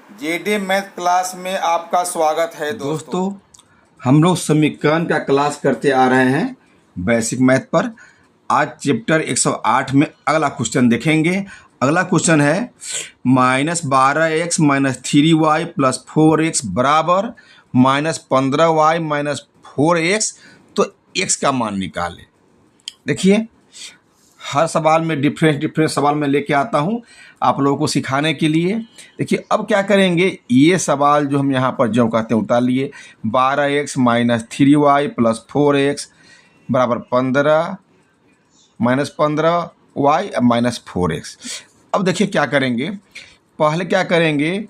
JD math class में आपका स्वागत है दोस्तों। हम लोग समीकरण का क्लास करते आ रहे हैं बेसिक मैथ पर। आज चैप्टर 108 में अगला क्वेश्चन देखेंगे। अगला क्वेश्चन है -12x - 3y + 4x बराबर -15y - 4x। तो x का मान निकालें। देखिए, हर सवाल में डिफरेंट सवाल में लेके आता हूँ आप लोगों को सिखाने के लिए। देखिए, अब क्या करेंगे, ये सवाल जो हम यहाँ पर जो कहते हैं उतार लिए। 12x - 3y + 4x बराबर 15 -15y - 4x। अब देखिए क्या करेंगे, पहले क्या करेंगे,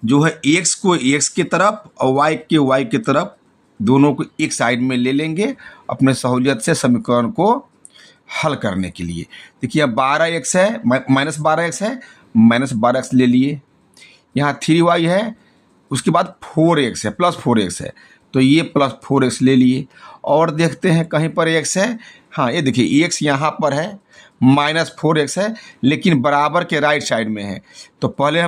जो है x को x की तरफ और y की तरफ, दोनों को एक साइड में ले लेंगे अपने सहूलियत से समीकरण को हल करने के लिए। देखिए, 12x है, -12x है, -12x ले लिए। यहाँ 3y है, उसके बाद 4x है, +4x है, तो ये +4x ले लिए। और देखते हैं कहीं पर x है। हाँ, ये देखिए x यहाँ पर है, -4x है, लेकिन बराबर के राइट साइड में है। तो पहले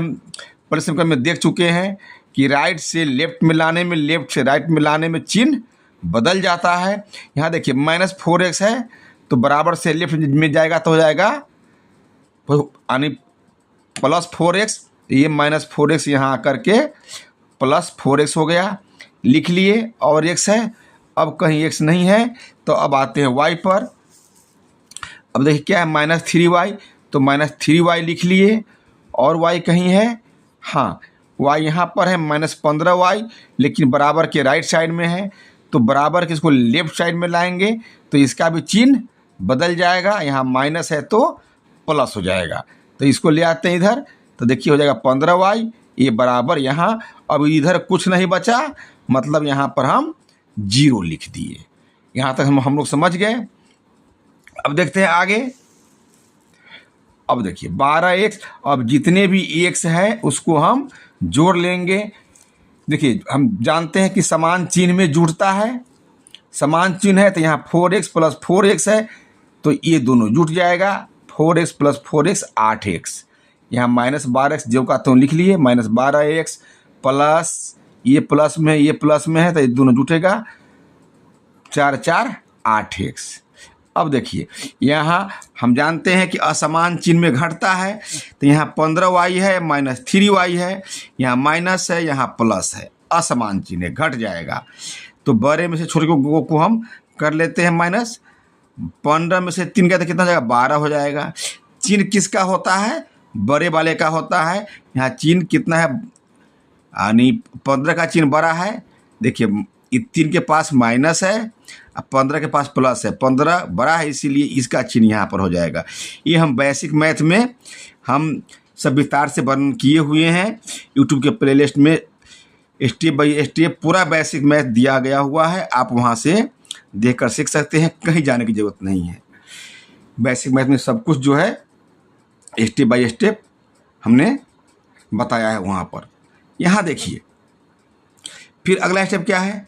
समीकरण में देख चुके हैं कि राइट से लेफ्ट में लाने में, लेफ्ट से राइट में लाने में चिन्ह बदल जाता है। यहाँ देखिए -4x है, तो बराबर से लेफ्ट में जाएगा तो हो जाएगा यानी +4x। ये -4x यहाँ आकर के +4x हो गया, लिख लिए। और x है, अब कहीं x नहीं है, तो अब आते हैं y पर। अब देखिए क्या है, -3y, तो -3y लिख लिए। और y कहीं है, हाँ y यहाँ पर है -15y, लेकिन बराबर के राइट साइड में है, तो बराबर के इसको लेफ्ट साइड में लाएंगे तो इसका भी चिन्ह बदल जाएगा। यहाँ माइनस है तो प्लस हो जाएगा, तो इसको ले आते हैं इधर। तो देखिए हो जाएगा 15y, ये बराबर यहाँ। अब इधर कुछ नहीं बचा, मतलब यहाँ पर हम 0 लिख दिए। यहाँ तक हम लोग समझ गए। अब देखते हैं आगे। अब देखिए 12x, अब जितने भी x है उसको हम जोड़ लेंगे। देखिए, हम जानते हैं कि समान चिन्ह में जुड़ता है। समान चिन्ह है तो यहाँ 4x + 4x है, तो ये दोनों जुट जाएगा। 4x + 4x 8x। यहाँ -12x जो का तो लिख लिए, -12x प्लस ये प्लस में, ये प्लस में है, तो ये दोनों जुटेगा। 4 4 8x। अब देखिए, यहाँ हम जानते हैं कि असमान चिन्ह में घटता है, तो यहाँ 15y है, -3y है, यहाँ माइनस है, यहाँ प्लस है, असमान चिन्ह घट जाएगा। तो बड़े में से छोटे को हम कर लेते हैं माइनस। 15 में से 3 का तो कितना हो जाएगा, 12 हो जाएगा। चिन्ह किसका होता है, बड़े वाले का होता है। यहाँ चिन्ह कितना है, यानी 15 का चिन्ह बड़ा है। देखिए 3 के पास माइनस है, 15 के पास प्लस है। 15 बड़ा है, इसीलिए इसका चिन्ह यहाँ पर हो जाएगा। ये हम बेसिक मैथ में हम सब विस्तार से वर्णन किए हुए हैं। यूट्यूब के प्लेलिस्ट में स्टेप बाय स्टेप पूरा बेसिक मैथ दिया गया हुआ है, आप वहाँ से देखकर सीख सकते हैं, कहीं जाने की ज़रूरत नहीं है। बेसिक मैथ में सब कुछ जो है स्टेप बाय स्टेप हमने बताया है वहाँ पर। यहाँ देखिए, फिर अगला स्टेप क्या है,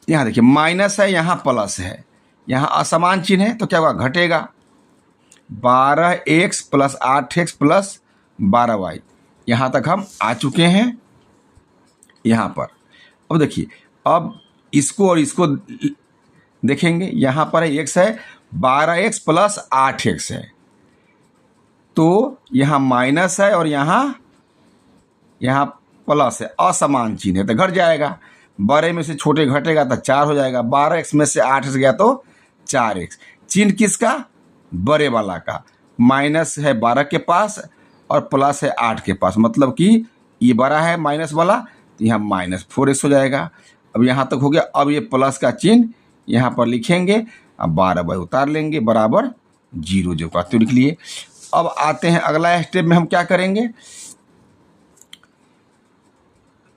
यहाँ देखिए माइनस है, यहाँ प्लस है, यहाँ असमान चिन्ह है, तो क्या होगा, घटेगा। 12x + 8x + 12y, यहाँ तक हम आ चुके हैं यहाँ पर। अब देखिए, अब इसको और इसको देखेंगे। यहाँ पर x है, 12x + 8x है, तो यहाँ माइनस है और यहाँ प्लस है, असमान चिन्ह है, तो घट जाएगा। बड़े में से छोटे घटेगा तो 4 हो जाएगा। 12x में से 8x गया तो 4x। चिन्ह किसका, बड़े वाला का। माइनस है 12 के पास और प्लस है 8 के पास, मतलब कि ये बड़ा है माइनस वाला, तो यहाँ -4x हो जाएगा। अब यहाँ तक हो गया। अब ये प्लस का चिन्ह यहाँ पर लिखेंगे, अब 12 उतार लेंगे, बराबर 0 जो का तो लिख लिए। अब आते हैं अगला स्टेप में, हम क्या करेंगे,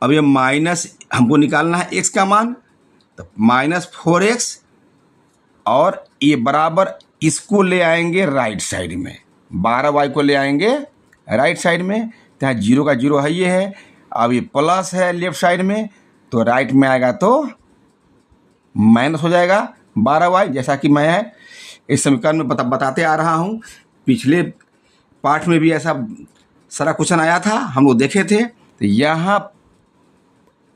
अब ये माइनस हमको निकालना है x का मान, तो -4x, और ये बराबर इसको ले आएंगे राइट साइड में, 12y को ले आएंगे राइट साइड में, तो यहाँ 0 का 0 है, ये है। अब ये प्लस है लेफ्ट साइड में, तो राइट में आएगा तो माइनस हो जाएगा 12y। जैसा कि मैं इस समीकरण में बताते आ रहा हूँ, पिछले पाठ में भी ऐसा सारा क्वेश्चन आया था, हम लोग देखे थे। तो यहाँ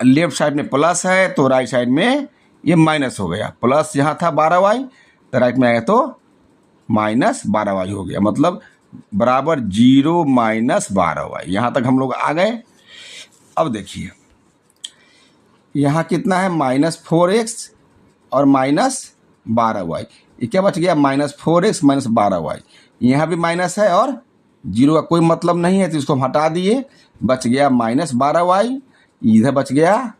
लेफ्ट साइड में प्लस है तो राइट साइड में ये माइनस हो गया। प्लस यहाँ था 12y तो राइट में आया तो माइनस 12y हो गया, मतलब बराबर 0 माइनस 12y। यहाँ तक हम लोग आ गए। अब देखिए यहाँ कितना है, -4x और -12y। ये क्या बच गया, -4x -12y। यहाँ भी माइनस है और 0 का कोई मतलब नहीं है तो इसको हम हटा दिए, बच गया -12y। इधर बच गया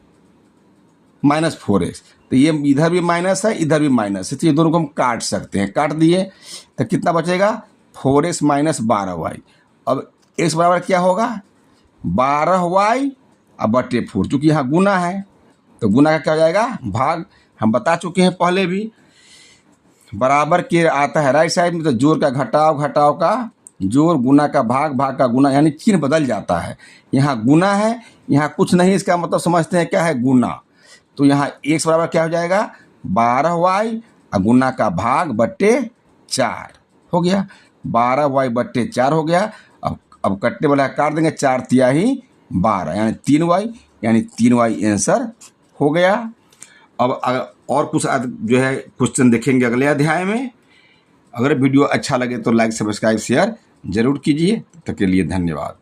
-4x। तो ये इधर भी माइनस है, इधर भी माइनस है, तो ये दोनों को हम काट सकते हैं। काट दिए तो कितना बचेगा, 4x -12y। अब x बराबर क्या होगा, 12y अब बटे 4। चूँकि यहाँ गुना है तो गुना का क्या हो जाएगा, भाग। हम बता चुके हैं पहले भी, बराबर के आता है राइट साइड में तो जोड़ का घटाव, घटाव का जोड़, गुना का भाग, भाग का गुना, यानी चिन्ह बदल जाता है। यहाँ गुना है, यहाँ कुछ नहीं, इसका मतलब समझते हैं क्या है, गुना। तो यहाँ x बराबर क्या हो जाएगा, 12y और गुना का भाग बट्टे 4 हो गया, 12y बट्टे 4 हो गया। अब कटने वाला काट देंगे, 4 तिहाई 12 यानी 3y, यानी 3y आंसर हो गया। अब और कुछ जो है क्वेश्चन देखेंगे अगले अध्याय में। अगर वीडियो अच्छा लगे तो लाइक, सब्सक्राइब, शेयर जरूर कीजिए। तब तक के लिए धन्यवाद।